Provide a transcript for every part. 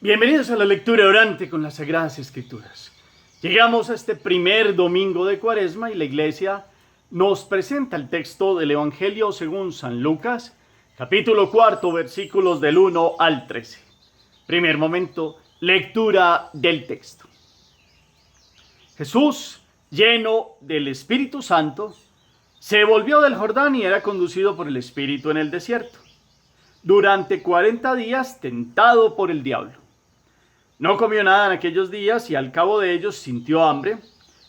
Bienvenidos a la lectura orante con las Sagradas Escrituras. Llegamos a este primer domingo de Cuaresma y la Iglesia nos presenta el texto del Evangelio según San Lucas, capítulo 4, versículos del 1 al 13. Primer momento, lectura del texto. Jesús, lleno del Espíritu Santo, se volvió del Jordán y era conducido por el Espíritu en el desierto, durante 40 días tentado por el diablo. No comió nada en aquellos días y al cabo de ellos sintió hambre.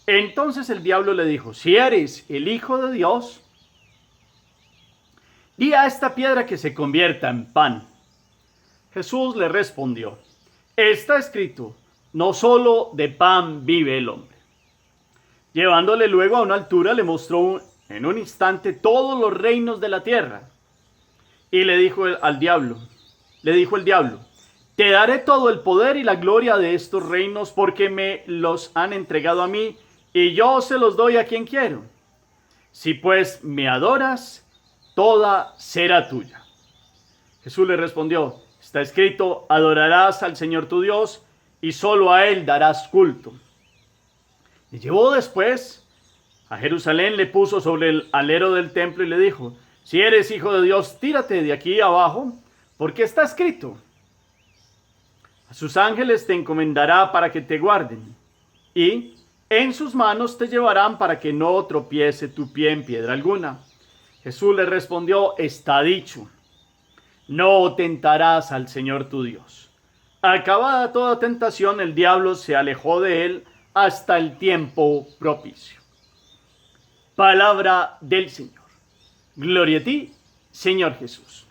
Entonces el diablo le dijo: si eres el Hijo de Dios, di a esta piedra que se convierta en pan. Jesús le respondió: está escrito, no solo de pan vive el hombre. Llevándole luego a una altura, le mostró en un instante todos los reinos de la tierra. Y le dijo el diablo, te daré todo el poder y la gloria de estos reinos porque me los han entregado a mí y yo se los doy a quien quiero. Si pues me adoras, toda será tuya. Jesús le respondió: está escrito, adorarás al Señor tu Dios y solo a Él darás culto. Le llevó después a Jerusalén, le puso sobre el alero del templo y le dijo: si eres Hijo de Dios, tírate de aquí abajo, porque está escrito, a sus ángeles te encomendará para que te guarden, y en sus manos te llevarán para que no tropiece tu pie en piedra alguna. Jesús le respondió: está dicho, no tentarás al Señor tu Dios. Acabada toda tentación, el diablo se alejó de él hasta el tiempo propicio. Palabra del Señor. Gloria a ti, Señor Jesús.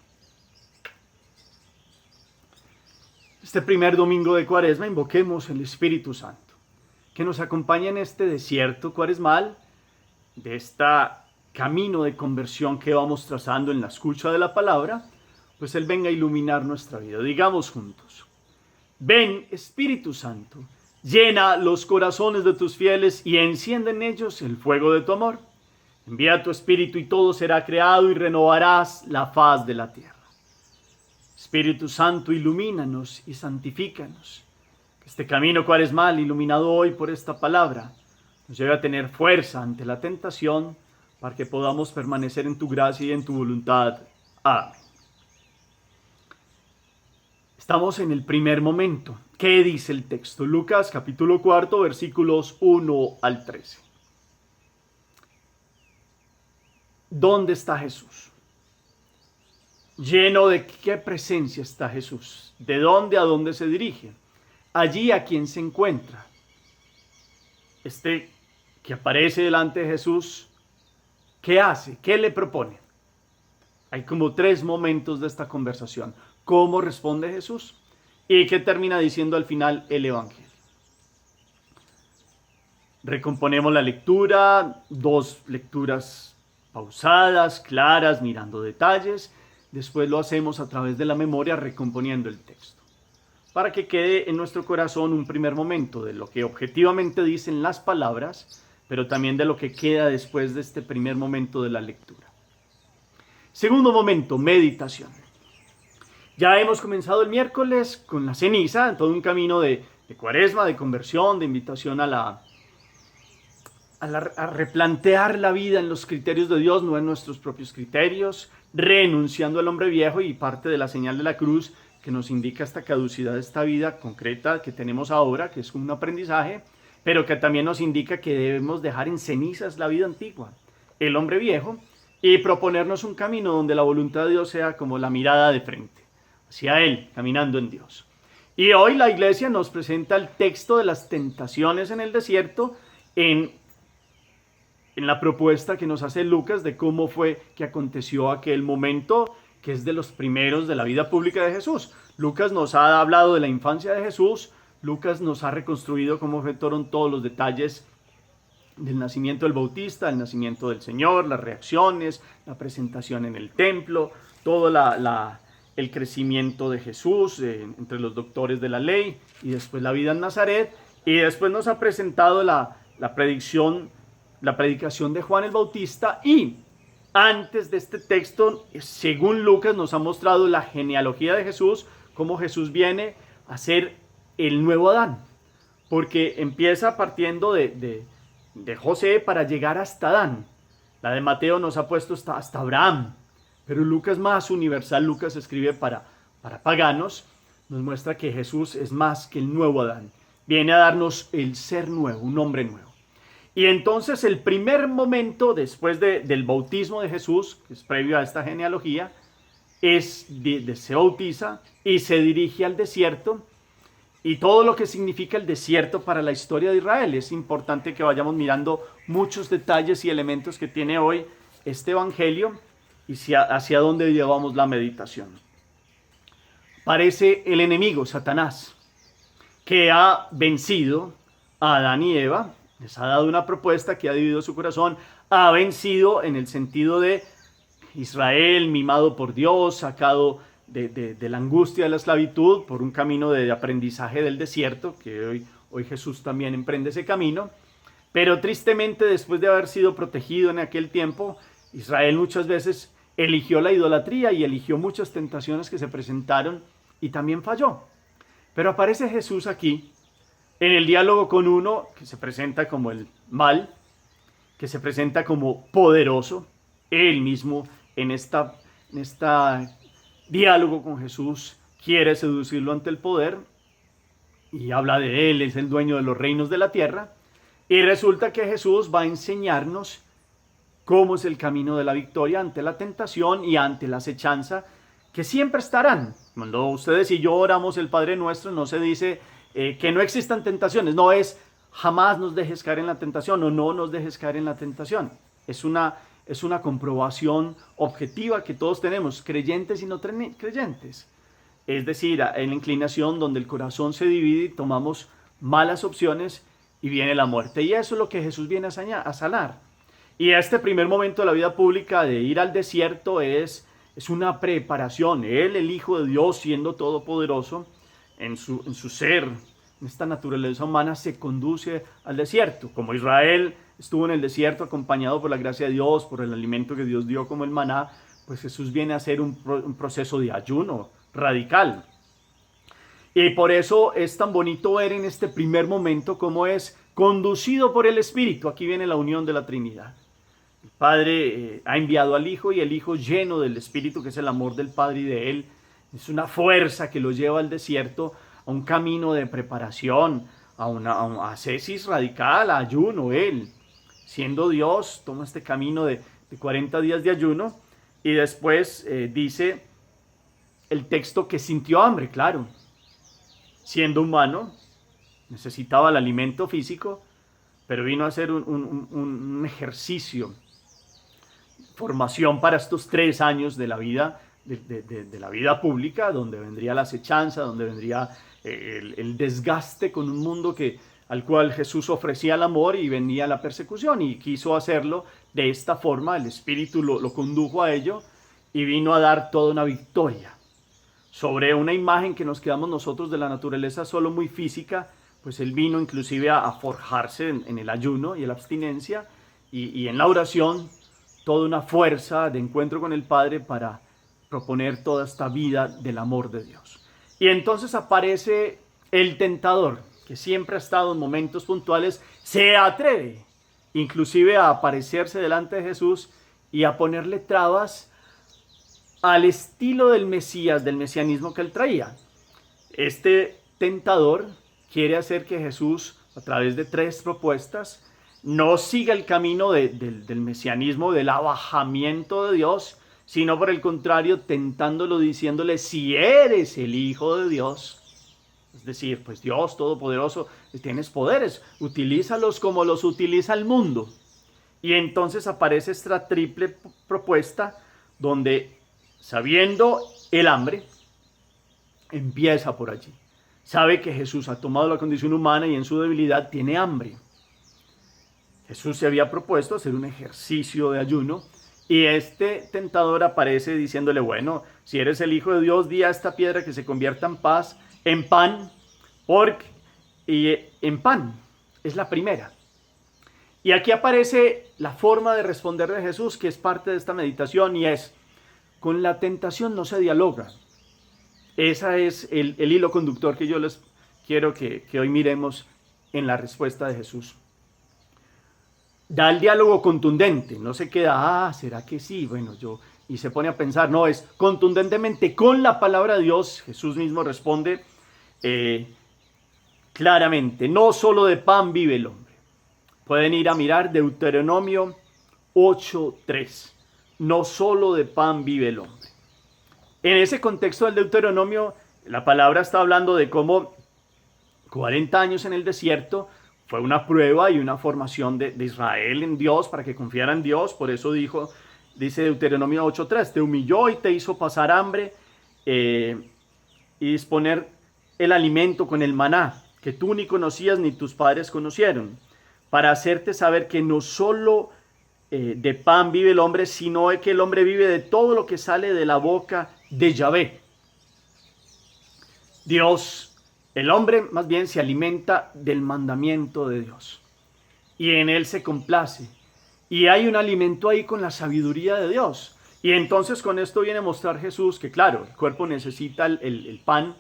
Este primer domingo de Cuaresma invoquemos el Espíritu Santo, que nos acompañe en este desierto cuaresmal, de este camino de conversión que vamos trazando en la escucha de la palabra, pues Él venga a iluminar nuestra vida. Digamos juntos: ven, Espíritu Santo, llena los corazones de tus fieles y enciende en ellos el fuego de tu amor. Envía tu Espíritu y todo será creado y renovarás la faz de la tierra. Espíritu Santo, ilumínanos y santifícanos. Que este camino cuaresmal, iluminado hoy por esta palabra, nos lleve a tener fuerza ante la tentación para que podamos permanecer en tu gracia y en tu voluntad. Amén. Estamos en el primer momento. ¿Qué dice el texto? Lucas capítulo 4, versículos 1 al 13. ¿Dónde está Jesús? ¿Lleno de qué presencia está Jesús? ¿De dónde a dónde se dirige? Allí a quien se encuentra. Este que aparece delante de Jesús, ¿qué hace? ¿Qué le propone? Hay como 3 momentos de esta conversación. ¿Cómo responde Jesús? ¿Y qué termina diciendo al final el Evangelio? Recomponemos la lectura, 2 lecturas pausadas, claras, mirando detalles. Después lo hacemos a través de la memoria, recomponiendo el texto, para que quede en nuestro corazón un primer momento de lo que objetivamente dicen las palabras, pero también de lo que queda después de este primer momento de la lectura. Segundo momento, meditación. Ya hemos comenzado el miércoles con la ceniza, todo un camino de Cuaresma, de conversión, de invitación a replantear la vida en los criterios de Dios, no en nuestros propios criterios, renunciando al hombre viejo, y parte de la señal de la cruz que nos indica esta caducidad de esta vida concreta que tenemos ahora, que es un aprendizaje, pero que también nos indica que debemos dejar en cenizas la vida antigua, el hombre viejo, y proponernos un camino donde la voluntad de Dios sea como la mirada de frente, hacia Él, caminando en Dios. Y hoy la Iglesia nos presenta el texto de las tentaciones en el desierto en la propuesta que nos hace Lucas de cómo fue que aconteció aquel momento que es de los primeros de la vida pública de Jesús. Lucas nos ha hablado de la infancia de Jesús. Lucas nos ha reconstruido cómo fueron todos los detalles del nacimiento del Bautista, el nacimiento del Señor, las reacciones, la presentación en el templo, todo el crecimiento de Jesús entre los doctores de la ley, y después la vida en Nazaret, y después nos ha presentado la predicación de Juan el Bautista, y antes de este texto, según Lucas, nos ha mostrado la genealogía de Jesús, cómo Jesús viene a ser el nuevo Adán, porque empieza partiendo de José para llegar hasta Adán. La de Mateo nos ha puesto hasta Abraham, pero Lucas más universal, Lucas escribe para paganos, nos muestra que Jesús es más que el nuevo Adán, viene a darnos el ser nuevo, un hombre nuevo. Y entonces el primer momento después del bautismo de Jesús, que es previo a esta genealogía, es se bautiza y se dirige al desierto, y todo lo que significa el desierto para la historia de Israel. Es importante que vayamos mirando muchos detalles y elementos que tiene hoy este evangelio y hacia dónde llevamos la meditación. Parece el enemigo, Satanás, que ha vencido a Adán y Eva. Les ha dado una propuesta que ha dividido su corazón, ha vencido en el sentido de Israel mimado por Dios, sacado de la angustia de la esclavitud por un camino de aprendizaje del desierto, que hoy Jesús también emprende ese camino, pero tristemente después de haber sido protegido en aquel tiempo, Israel muchas veces eligió la idolatría y eligió muchas tentaciones que se presentaron y también falló. Pero aparece Jesús aquí, en el diálogo con uno que se presenta como el mal, que se presenta como poderoso. Él mismo en esta diálogo con Jesús quiere seducirlo ante el poder y habla de él, es el dueño de los reinos de la tierra. Y resulta que Jesús va a enseñarnos cómo es el camino de la victoria ante la tentación y ante la acechanza que siempre estarán. Cuando ustedes y yo oramos el Padre Nuestro, no se dice que no existan tentaciones, no es jamás nos dejes caer en la tentación o no nos dejes caer en la tentación. Es una comprobación objetiva que todos tenemos, creyentes y no creyentes. Es decir, en la inclinación donde el corazón se divide y tomamos malas opciones y viene la muerte. Y eso es lo que Jesús viene a sanar. Y este primer momento de la vida pública de ir al desierto es una preparación. Él, el Hijo de Dios, siendo todopoderoso, en su ser, en esta naturaleza humana, se conduce al desierto. Como Israel estuvo en el desierto acompañado por la gracia de Dios, por el alimento que Dios dio como el maná, pues Jesús viene a hacer un proceso de ayuno radical. Y por eso es tan bonito ver en este primer momento cómo es conducido por el Espíritu. Aquí viene la unión de la Trinidad. El Padre ha enviado al Hijo y el Hijo, lleno del Espíritu, que es el amor del Padre y de Él, es una fuerza que lo lleva al desierto, a un camino de preparación, a ascesis radical, a ayuno. Él, siendo Dios, toma este camino de 40 días de ayuno y después dice el texto que sintió hambre, claro. Siendo humano, necesitaba el alimento físico, pero vino a hacer un ejercicio, formación para estos 3 años de la vida, de la vida pública, donde vendría la acechanza, donde vendría el desgaste con un mundo al cual Jesús ofrecía el amor y venía la persecución, y quiso hacerlo de esta forma. El Espíritu lo condujo a ello y vino a dar toda una victoria sobre una imagen que nos quedamos nosotros de la naturaleza solo muy física. Pues Él vino inclusive a forjarse en el ayuno y en la abstinencia y en la oración, toda una fuerza de encuentro con el Padre para proponer toda esta vida del amor de Dios. Y entonces aparece el tentador, que siempre ha estado en momentos puntuales, se atreve inclusive a aparecerse delante de Jesús y a ponerle trabas al estilo del Mesías, del mesianismo que él traía. Este tentador quiere hacer que Jesús, a través de 3 propuestas, no siga el camino del mesianismo, del abajamiento de Dios, sino por el contrario, tentándolo, diciéndole: si eres el Hijo de Dios, es decir, pues Dios Todopoderoso, tienes poderes, utilízalos como los utiliza el mundo. Y entonces aparece esta triple propuesta donde, sabiendo el hambre, empieza por allí. Sabe que Jesús ha tomado la condición humana y en su debilidad tiene hambre. Jesús se había propuesto hacer un ejercicio de ayuno y este tentador aparece diciéndole: bueno, si eres el Hijo de Dios, di a esta piedra que se convierta en pan, y en pan es la primera. Y aquí aparece la forma de responder de Jesús, que es parte de esta meditación, y es: con la tentación no se dialoga. Ese es el hilo conductor que yo les quiero que hoy miremos en la respuesta de Jesús. Da el diálogo contundente, no se queda, ¿será que sí? Bueno, y se pone a pensar, no, es contundentemente con la palabra de Dios. Jesús mismo responde claramente, no solo de pan vive el hombre. Pueden ir a mirar Deuteronomio 8:3, no solo de pan vive el hombre. En ese contexto del Deuteronomio, la palabra está hablando de cómo 40 años en el desierto fue una prueba y una formación de Israel en Dios para que confiara en Dios. Por eso dice Deuteronomio 8:3, te humilló y te hizo pasar hambre y disponer el alimento con el maná, que tú ni conocías ni tus padres conocieron, para hacerte saber que no solo de pan vive el hombre, sino que el hombre vive de todo lo que sale de la boca de Yahvé. El hombre más bien se alimenta del mandamiento de Dios y en él se complace. Y hay un alimento ahí con la sabiduría de Dios. Y entonces con esto viene a mostrar Jesús que claro, el cuerpo necesita el pan,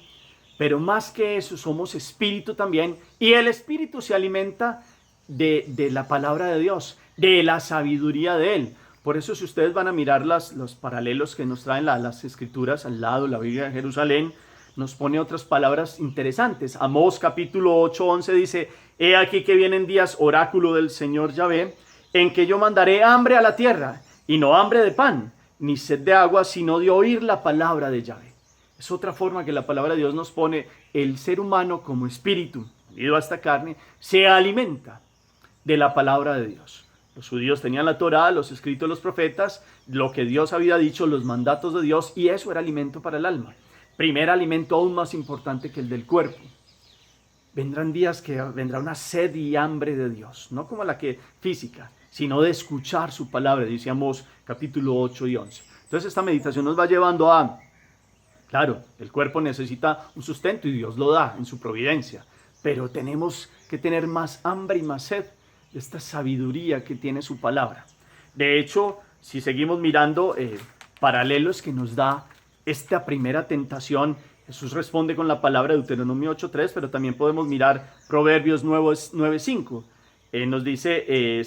pero más que eso somos espíritu también. Y el espíritu se alimenta de la palabra de Dios, de la sabiduría de él. Por eso si ustedes van a mirar los paralelos que nos traen las escrituras al lado, la Biblia de Jerusalén, nos pone otras palabras interesantes. Amós capítulo 8:11 dice, he aquí que vienen días, oráculo del Señor Yahvé, en que yo mandaré hambre a la tierra, y no hambre de pan, ni sed de agua, sino de oír la palabra de Yahvé. Es otra forma que la palabra de Dios nos pone. El ser humano como espíritu, unido a esta carne, se alimenta de la palabra de Dios. Los judíos tenían la Torá, los escritos de los profetas, lo que Dios había dicho, los mandatos de Dios, y eso era alimento para el alma. Primer alimento aún más importante que el del cuerpo. Vendrán días que vendrá una sed y hambre de Dios, no como la que física, sino de escuchar su palabra, dice Amós capítulo 8 y 11. Entonces esta meditación nos va llevando a, claro, el cuerpo necesita un sustento y Dios lo da en su providencia, pero tenemos que tener más hambre y más sed de esta sabiduría que tiene su palabra. De hecho, si seguimos mirando paralelos que nos da esta primera tentación, Jesús responde con la palabra de Deuteronomio 8:3, pero también podemos mirar Proverbios 9:5. Nos dice,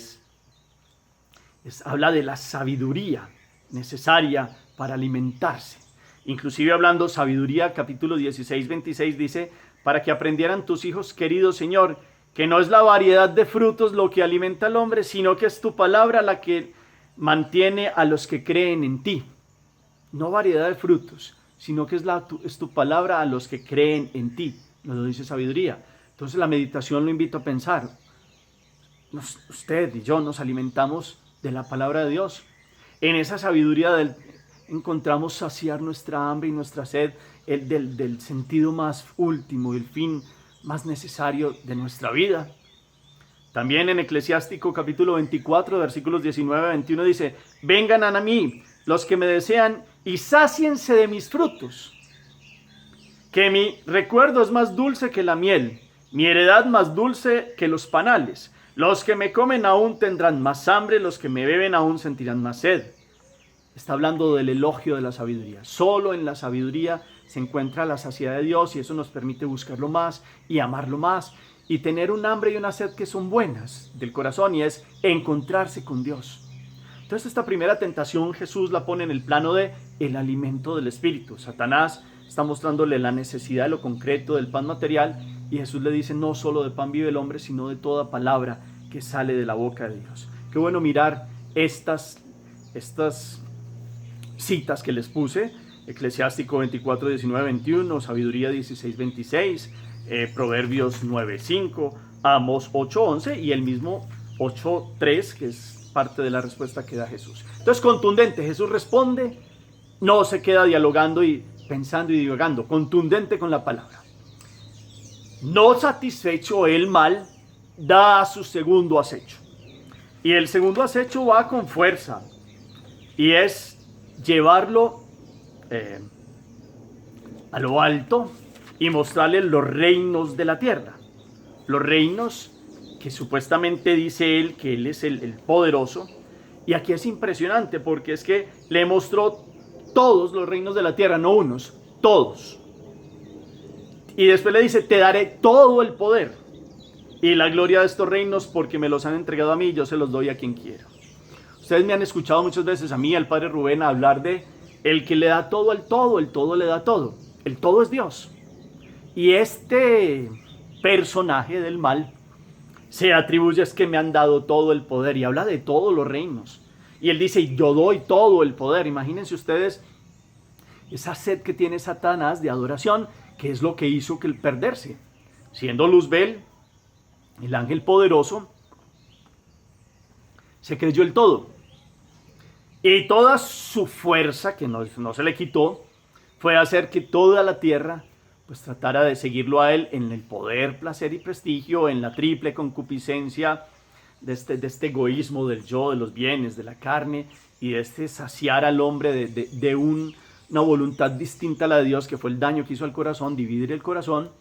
habla de la sabiduría necesaria para alimentarse. Inclusive hablando sabiduría, capítulo 16:26 dice, para que aprendieran tus hijos, querido Señor, que no es la variedad de frutos lo que alimenta al hombre, sino que es tu palabra la que mantiene a los que creen en ti. No variedad de frutos, sino que es tu palabra a los que creen en ti. Nos lo dice sabiduría. Entonces la meditación lo invito a pensar. Usted y yo nos alimentamos de la palabra de Dios. En esa sabiduría encontramos saciar nuestra hambre y nuestra sed del sentido más último, el fin más necesario de nuestra vida. También en Eclesiástico capítulo 24, versículos 19-21 dice, vengan a mí los que me desean y sáciense de mis frutos, que mi recuerdo es más dulce que la miel, mi heredad más dulce que los panales. Los que me comen aún tendrán más hambre, los que me beben aún sentirán más sed. Está hablando del elogio de la sabiduría. Solo en la sabiduría se encuentra la saciedad de Dios y eso nos permite buscarlo más y amarlo más y tener un hambre y una sed que son buenas del corazón y es encontrarse con Dios. Entonces esta primera tentación Jesús la pone en el plano de el alimento del espíritu. Satanás está mostrándole la necesidad de lo concreto del pan material y Jesús le dice no solo de pan vive el hombre sino de toda palabra que sale de la boca de Dios. Qué bueno mirar estas citas que les puse, Eclesiástico 24, 19, 21, Sabiduría 16, 26, Proverbios 9, 5, Amós 8, 11 y el mismo 8, 3, que es parte de la respuesta que da Jesús. Entonces, contundente, Jesús responde, no se queda dialogando y pensando y divagando, contundente con la palabra. No satisfecho el mal, da su segundo acecho. Y el segundo acecho va con fuerza y es llevarlo a lo alto y mostrarle los reinos de la tierra. Los reinos que supuestamente dice él que él es el poderoso. Y aquí es impresionante porque es que le mostró todos los reinos de la tierra, no unos, todos. Y después le dice, te daré todo el poder y la gloria de estos reinos porque me los han entregado a mí y yo se los doy a quien quiero. Ustedes me han escuchado muchas veces a mí, al padre Rubén, hablar de el que le da todo al todo, el todo le da todo. El todo es Dios. Y este personaje del mal se atribuye es que me han dado todo el poder y habla de todos los reinos. Y él dice, yo doy todo el poder. Imagínense ustedes esa sed que tiene Satanás de adoración, que es lo que hizo que el perderse. Siendo Luzbel, el ángel poderoso, se creyó el todo. Y toda su fuerza, que no se le quitó, fue hacer que toda la tierra pues tratara de seguirlo a él en el poder, placer y prestigio, en la triple concupiscencia de este egoísmo del yo, de los bienes, de la carne, y de saciar al hombre de una voluntad distinta a la de Dios, que fue el daño que hizo al corazón, dividir el corazón.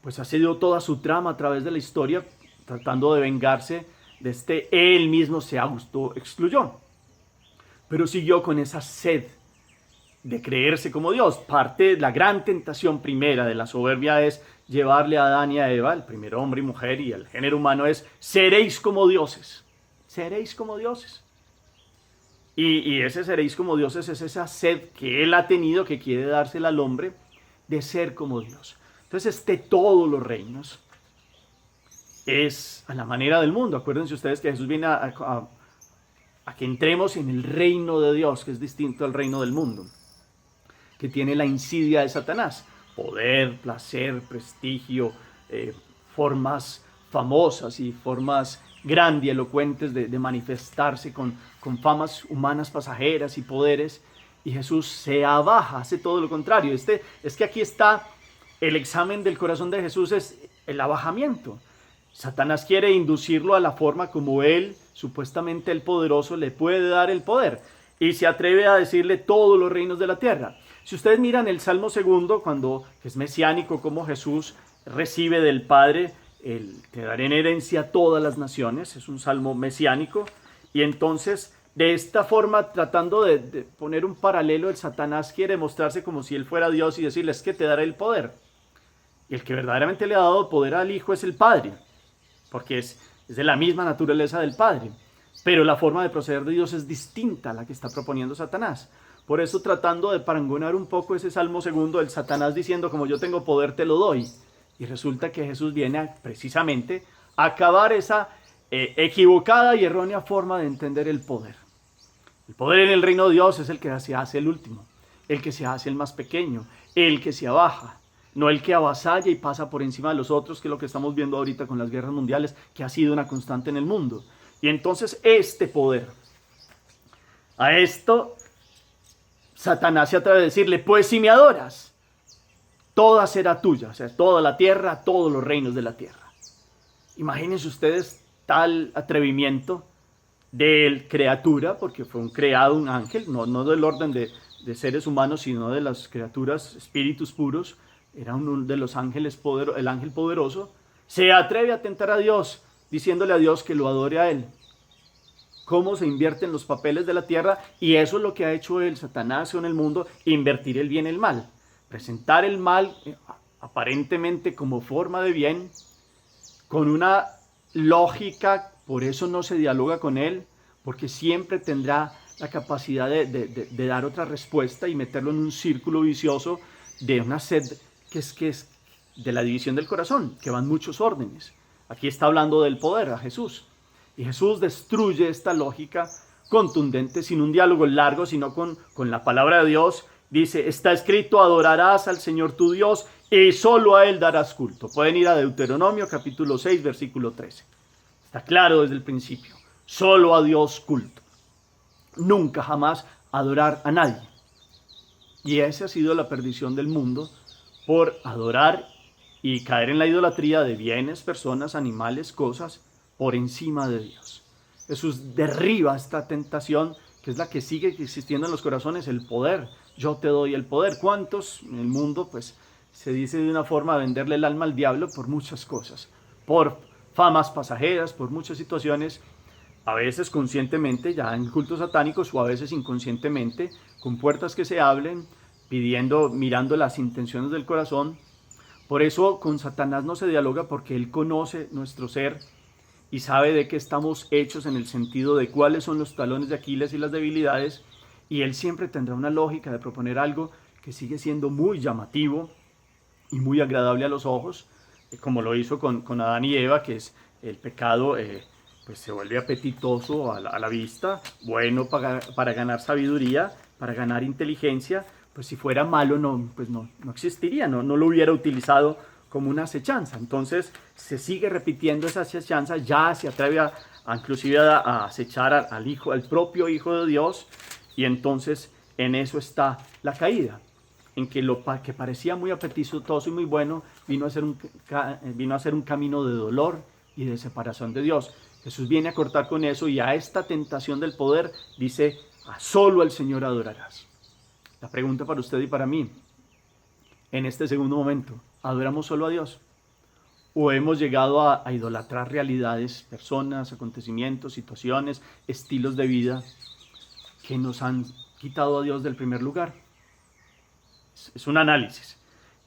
Pues ha sido toda su trama a través de la historia, tratando de vengarse de él mismo se autoexcluyó. Pero siguió con esa sed de creerse como Dios. Parte de la gran tentación primera de la soberbia es llevarle a Adán y a Eva, el primer hombre y mujer, y el género humano es, seréis como dioses. Seréis como dioses. Y ese seréis como dioses es esa sed que él ha tenido, que quiere dársela al hombre, de ser como Dios. Entonces todos los reinos es a la manera del mundo. Acuérdense ustedes que Jesús viene a que entremos en el reino de Dios, que es distinto al reino del mundo, que tiene la insidia de Satanás. Poder, placer, prestigio, formas famosas y formas grandilocuentes de manifestarse con famas humanas pasajeras y poderes. Y Jesús se abaja, hace todo lo contrario. Es que aquí está el examen del corazón de Jesús, es el abajamiento. Satanás quiere inducirlo a la forma como él, supuestamente el poderoso, le puede dar el poder. Y se atreve a decirle todos los reinos de la tierra. Si ustedes miran el Salmo 2, cuando es mesiánico, como Jesús recibe del Padre, te daré en herencia todas las naciones, es un salmo mesiánico. Y entonces, de esta forma, tratando de poner un paralelo, el Satanás quiere mostrarse como si él fuera Dios y decirles que te daré el poder. Y el que verdaderamente le ha dado poder al Hijo es el Padre, porque es de la misma naturaleza del Padre. Pero la forma de proceder de Dios es distinta a la que está proponiendo Satanás. Por eso, tratando de parangonar un poco ese Salmo 2, el Satanás diciendo, como yo tengo poder, te lo doy. Y resulta que Jesús viene precisamente a acabar esa equivocada y errónea forma de entender el poder. El poder en el reino de Dios es el que se hace el último, el que se hace el más pequeño, el que se abaja, no el que avasalla y pasa por encima de los otros, que es lo que estamos viendo ahorita con las guerras mundiales, que ha sido una constante en el mundo. Y entonces este poder, a esto Satanás se atreve a decirle, pues si me adoras, toda será tuya, o sea, toda la tierra, todos los reinos de la tierra. Imagínense ustedes tal atrevimiento de criatura, porque fue un creado, un ángel, no del orden de seres humanos, sino de las criaturas, espíritus puros, era uno de los ángeles, el ángel poderoso, se atreve a tentar a Dios, diciéndole a Dios que lo adore a él. Cómo se invierten los papeles de la tierra, y eso es lo que ha hecho el Satanás en el mundo, invertir el bien y el mal. Presentar el mal aparentemente como forma de bien, con una lógica, por eso no se dialoga con él, porque siempre tendrá la capacidad de dar otra respuesta y meterlo en un círculo vicioso de una sed que es de la división del corazón, que van muchos órdenes. Aquí está hablando del poder a Jesús. Y Jesús destruye esta lógica contundente, sin un diálogo largo, sino con la palabra de Dios. Dice, está escrito, adorarás al Señor tu Dios y solo a Él darás culto. Pueden ir a Deuteronomio capítulo 6, versículo 13. Está claro desde el principio. Solo a Dios culto. Nunca jamás adorar a nadie. Y esa ha sido la perdición del mundo por adorar y caer en la idolatría de bienes, personas, animales, cosas, por encima de Dios. Jesús derriba esta tentación, que es la que sigue existiendo en los corazones, el poder. Yo te doy el poder. ¿Cuántos en el mundo, pues, se dice de una forma, venderle el alma al diablo por muchas cosas? Por famas pasajeras, por muchas situaciones, a veces conscientemente, ya en cultos satánicos, o a veces inconscientemente, con puertas que se abren, pidiendo, mirando las intenciones del corazón, Por eso con Satanás no se dialoga, porque él conoce nuestro ser y sabe de qué estamos hechos en el sentido de cuáles son los talones de Aquiles y las debilidades, y él siempre tendrá una lógica de proponer algo que sigue siendo muy llamativo y muy agradable a los ojos, como lo hizo con Adán y Eva, que es el pecado, pues se vuelve apetitoso a la vista, bueno para ganar sabiduría, para ganar inteligencia. Pues si fuera malo pues no existiría, no lo hubiera utilizado como una acechanza. Entonces se sigue repitiendo esa acechanza, ya se atreve inclusive a acechar al propio Hijo de Dios, y entonces en eso está la caída, en que lo que parecía muy apetitoso y muy bueno vino a ser un camino de dolor y de separación de Dios. Jesús viene a cortar con eso, y a esta tentación del poder dice: a solo al Señor adorarás. La pregunta para usted y para mí, en este segundo momento, ¿adoramos solo a Dios? ¿O hemos llegado a idolatrar realidades, personas, acontecimientos, situaciones, estilos de vida que nos han quitado a Dios del primer lugar? Es un análisis.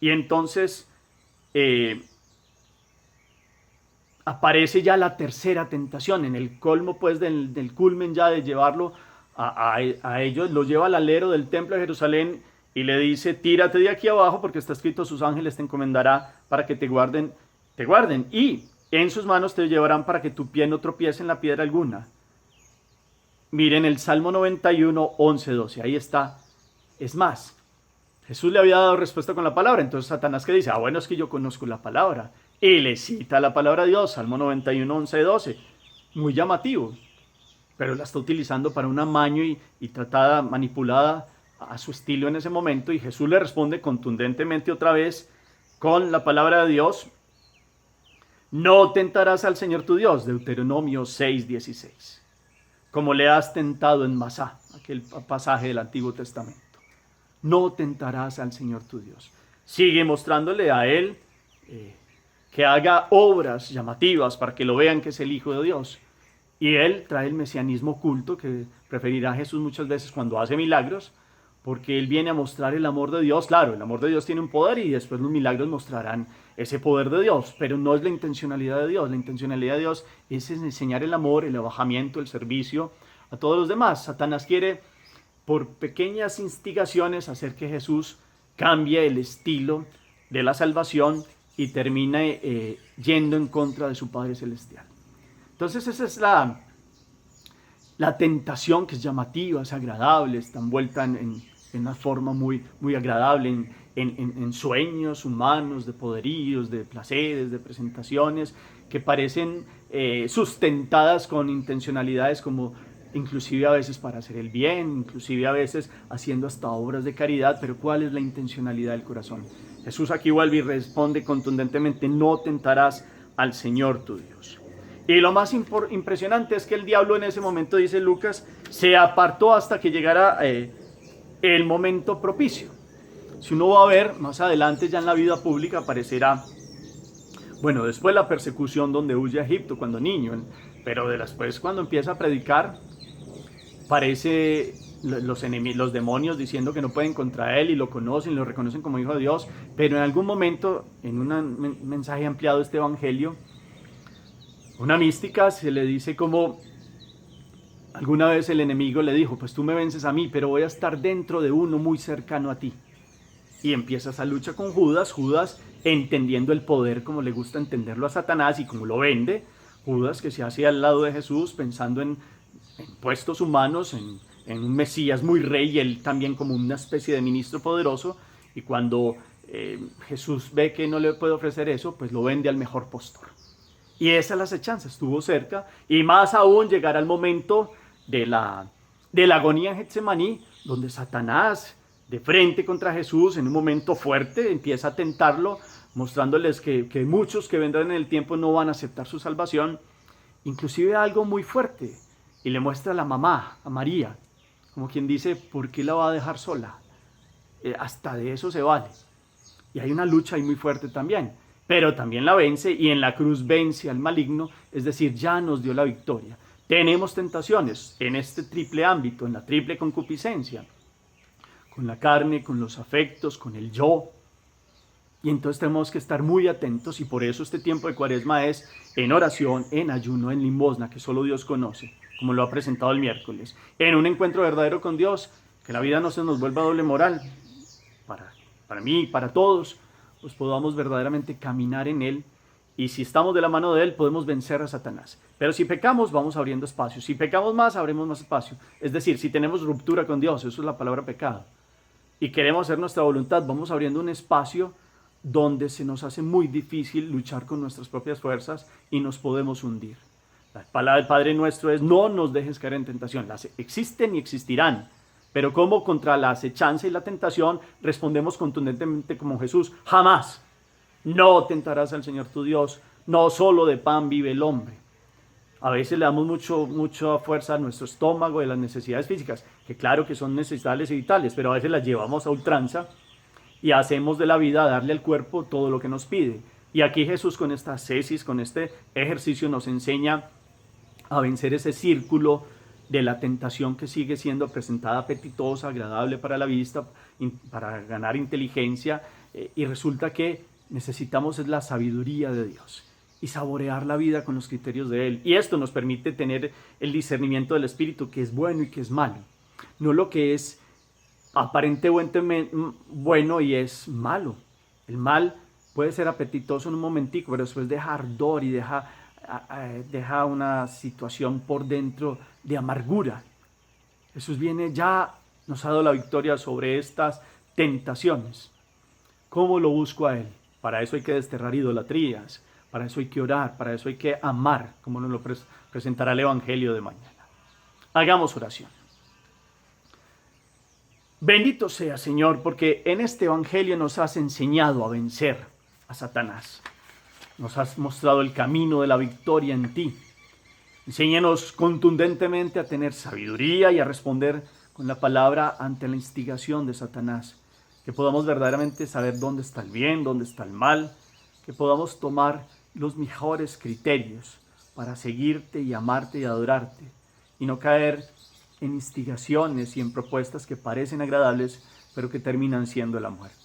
Y entonces aparece ya la tercera tentación, en el colmo pues del culmen ya de llevarlo a ellos. Lo lleva al alero del templo de Jerusalén y le dice: tírate de aquí abajo, porque está escrito: sus ángeles te encomendará para que te guarden, y en sus manos te llevarán para que tu pie no tropiece en la piedra alguna. Miren el Salmo 91, 11, 12, ahí está. Es más, Jesús le había dado respuesta con la palabra. Entonces Satanás, que dice: bueno, es que yo conozco la palabra, y le cita la palabra de Dios, Salmo 91, 11, 12, muy llamativo, pero la está utilizando para un amaño y tratada, manipulada a su estilo en ese momento. Y Jesús le responde contundentemente otra vez con la palabra de Dios: no tentarás al Señor tu Dios, Deuteronomio 6, 16, como le has tentado en Masá, aquel pasaje del Antiguo Testamento. No tentarás al Señor tu Dios. Sigue mostrándole a él que haga obras llamativas para que lo vean que es el Hijo de Dios. Y él trae el mesianismo oculto, que preferirá Jesús muchas veces cuando hace milagros, porque él viene a mostrar el amor de Dios. Claro, el amor de Dios tiene un poder, y después los milagros mostrarán ese poder de Dios, pero no es la intencionalidad de Dios. La intencionalidad de Dios es enseñar el amor, el abajamiento, el servicio a todos los demás. Satanás quiere, por pequeñas instigaciones, hacer que Jesús cambie el estilo de la salvación y termine yendo en contra de su Padre Celestial. Entonces esa es la tentación, que es llamativa, es agradable, está envuelta en una forma muy, muy agradable, en sueños humanos, de poderíos, de placeres, de presentaciones, que parecen sustentadas con intencionalidades, como inclusive a veces para hacer el bien, inclusive a veces haciendo hasta obras de caridad. Pero ¿cuál es la intencionalidad del corazón? Jesús aquí vuelve y responde contundentemente: no tentarás al Señor tu Dios. Y lo más impresionante es que el diablo en ese momento, dice Lucas, se apartó hasta que llegara el momento propicio. Si uno va a ver más adelante, ya en la vida pública aparecerá, bueno, después la persecución donde huye a Egipto cuando niño, pero después cuando empieza a predicar, parece los demonios diciendo que no pueden contra él, y lo conocen, lo reconocen como Hijo de Dios. Pero en algún momento, en un mensaje ampliado de este evangelio, una mística se le dice como alguna vez el enemigo le dijo: pues tú me vences a mí, pero voy a estar dentro de uno muy cercano a ti. Y empieza esa lucha con Judas, entendiendo el poder como le gusta entenderlo a Satanás y como lo vende. Judas, que se hace al lado de Jesús pensando en puestos humanos, en un Mesías muy rey, y él también como una especie de ministro poderoso. Y cuando Jesús ve que no le puede ofrecer eso, pues lo vende al mejor postor. Y esa es la acechanza, estuvo cerca, y más aún llegará el momento de la agonía en Getsemaní, donde Satanás, de frente contra Jesús, en un momento fuerte, empieza a tentarlo, mostrándoles que muchos que vendrán en el tiempo no van a aceptar su salvación. Inclusive algo muy fuerte, y le muestra a la mamá, a María, como quien dice: ¿por qué la va a dejar sola? Hasta de eso se vale. Y hay una lucha ahí muy fuerte también, pero también la vence, y en la cruz vence al maligno, es decir, ya nos dio la victoria. Tenemos tentaciones en este triple ámbito, en la triple concupiscencia, con la carne, con los afectos, con el yo, Y entonces tenemos que estar muy atentos, y por eso este tiempo de Cuaresma es en oración, en ayuno, en limosna, que solo Dios conoce, como lo ha presentado el miércoles, en un encuentro verdadero con Dios, que la vida no se nos vuelva doble moral, para mí, para todos, pues podamos verdaderamente caminar en Él, y si estamos de la mano de Él podemos vencer a Satanás. Pero si pecamos, vamos abriendo espacio. Si pecamos más, abrimos más espacio. Es decir, si tenemos ruptura con Dios, eso es la palabra pecado, y queremos hacer nuestra voluntad, vamos abriendo un espacio donde se nos hace muy difícil luchar con nuestras propias fuerzas y nos podemos hundir. La palabra del Padre nuestro es: no nos dejes caer en tentación. Las existen y existirán, pero como contra la acechanza y la tentación respondemos contundentemente como Jesús: jamás. No tentarás al Señor tu Dios, no solo de pan vive el hombre. A veces le damos mucha fuerza a nuestro estómago y a las necesidades físicas, que claro que son necesarias y vitales, pero a veces las llevamos a ultranza y hacemos de la vida darle al cuerpo todo lo que nos pide. Y aquí Jesús, con esta ascesis, con este ejercicio, nos enseña a vencer ese círculo de la tentación que sigue siendo presentada apetitosa, agradable para la vista, para ganar inteligencia, y resulta que necesitamos es la sabiduría de Dios y saborear la vida con los criterios de Él. Y esto nos permite tener el discernimiento del Espíritu, que es bueno y que es malo, no lo que es aparentemente bueno y es malo. El mal puede ser apetitoso en un momentico, pero después deja ardor y deja una situación por dentro de amargura. Jesús viene, ya nos ha dado la victoria sobre estas tentaciones. ¿Cómo lo busco a Él? Para eso hay que desterrar idolatrías, para eso hay que orar, para eso hay que amar, como nos lo presentará el Evangelio de mañana. Hagamos oración. Bendito sea, Señor, porque en este Evangelio nos has enseñado a vencer a Satanás. Nos has mostrado el camino de la victoria en ti. Enséñanos contundentemente a tener sabiduría y a responder con la palabra ante la instigación de Satanás. Que podamos verdaderamente saber dónde está el bien, dónde está el mal. Que podamos tomar los mejores criterios para seguirte y amarte y adorarte. Y no caer en instigaciones y en propuestas que parecen agradables, pero que terminan siendo la muerte.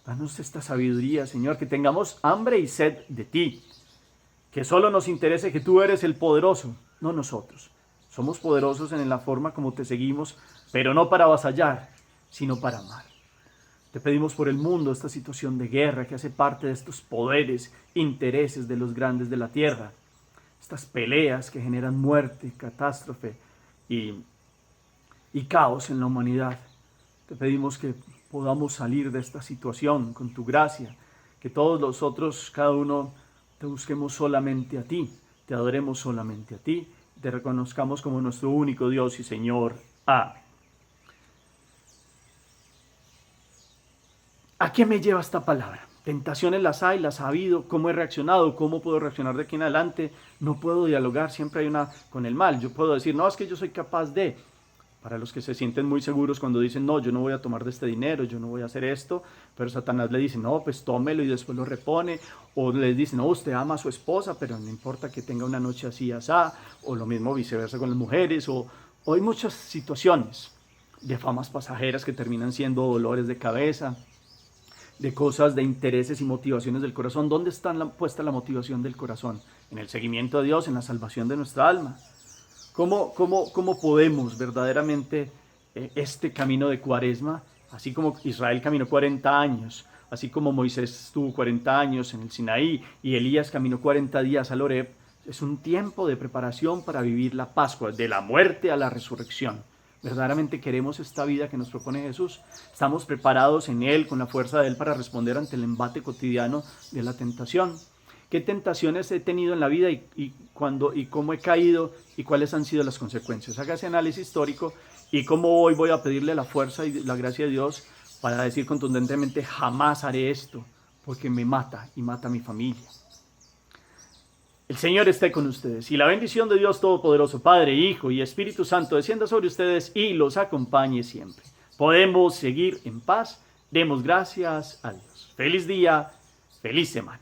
Danos esta sabiduría, Señor, que tengamos hambre y sed de ti, que solo nos interese que tú eres el poderoso, no nosotros. Somos poderosos en la forma como te seguimos, pero no para avasallar, sino para amar. Te pedimos por el mundo esta situación de guerra que hace parte de estos poderes, intereses de los grandes de la tierra, estas peleas que generan muerte, catástrofe y caos en la humanidad. Te pedimos que podamos salir de esta situación con tu gracia, que todos nosotros, cada uno, te busquemos solamente a ti, te adoremos solamente a ti, te reconozcamos como nuestro único Dios y Señor. Amén. ¿A qué me lleva esta palabra? Tentaciones las hay, las ha habido. ¿Cómo he reaccionado? ¿Cómo puedo reaccionar de aquí en adelante? No puedo dialogar, siempre hay una con el mal. Yo puedo decir, no, es que yo soy capaz de... Para los que se sienten muy seguros cuando dicen, no, yo no voy a tomar de este dinero, yo no voy a hacer esto, pero Satanás le dice, no, pues tómelo y después lo repone, o le dice, no, usted ama a su esposa, pero no importa que tenga una noche así, asá, o lo mismo viceversa con las mujeres, o hay muchas situaciones de famas pasajeras que terminan siendo dolores de cabeza, de cosas, de intereses y motivaciones del corazón. ¿Dónde está puesta la motivación del corazón? En el seguimiento de Dios, en la salvación de nuestra alma. ¿Cómo podemos verdaderamente este camino de Cuaresma, así como Israel caminó 40 años, así como Moisés estuvo 40 años en el Sinaí y Elías caminó 40 días al Horeb, es un tiempo de preparación para vivir la Pascua, de la muerte a la resurrección? ¿Verdaderamente queremos esta vida que nos propone Jesús? ¿Estamos preparados en Él, con la fuerza de Él, para responder ante el embate cotidiano de la tentación? ¿Qué tentaciones he tenido en la vida y cómo he caído y cuáles han sido las consecuencias? Haga ese análisis histórico y cómo hoy voy a pedirle la fuerza y la gracia de Dios para decir contundentemente, jamás haré esto, porque me mata y mata a mi familia. El Señor esté con ustedes y la bendición de Dios Todopoderoso, Padre, Hijo y Espíritu Santo descienda sobre ustedes y los acompañe siempre. Podemos seguir en paz. Demos gracias a Dios. Feliz día, feliz semana.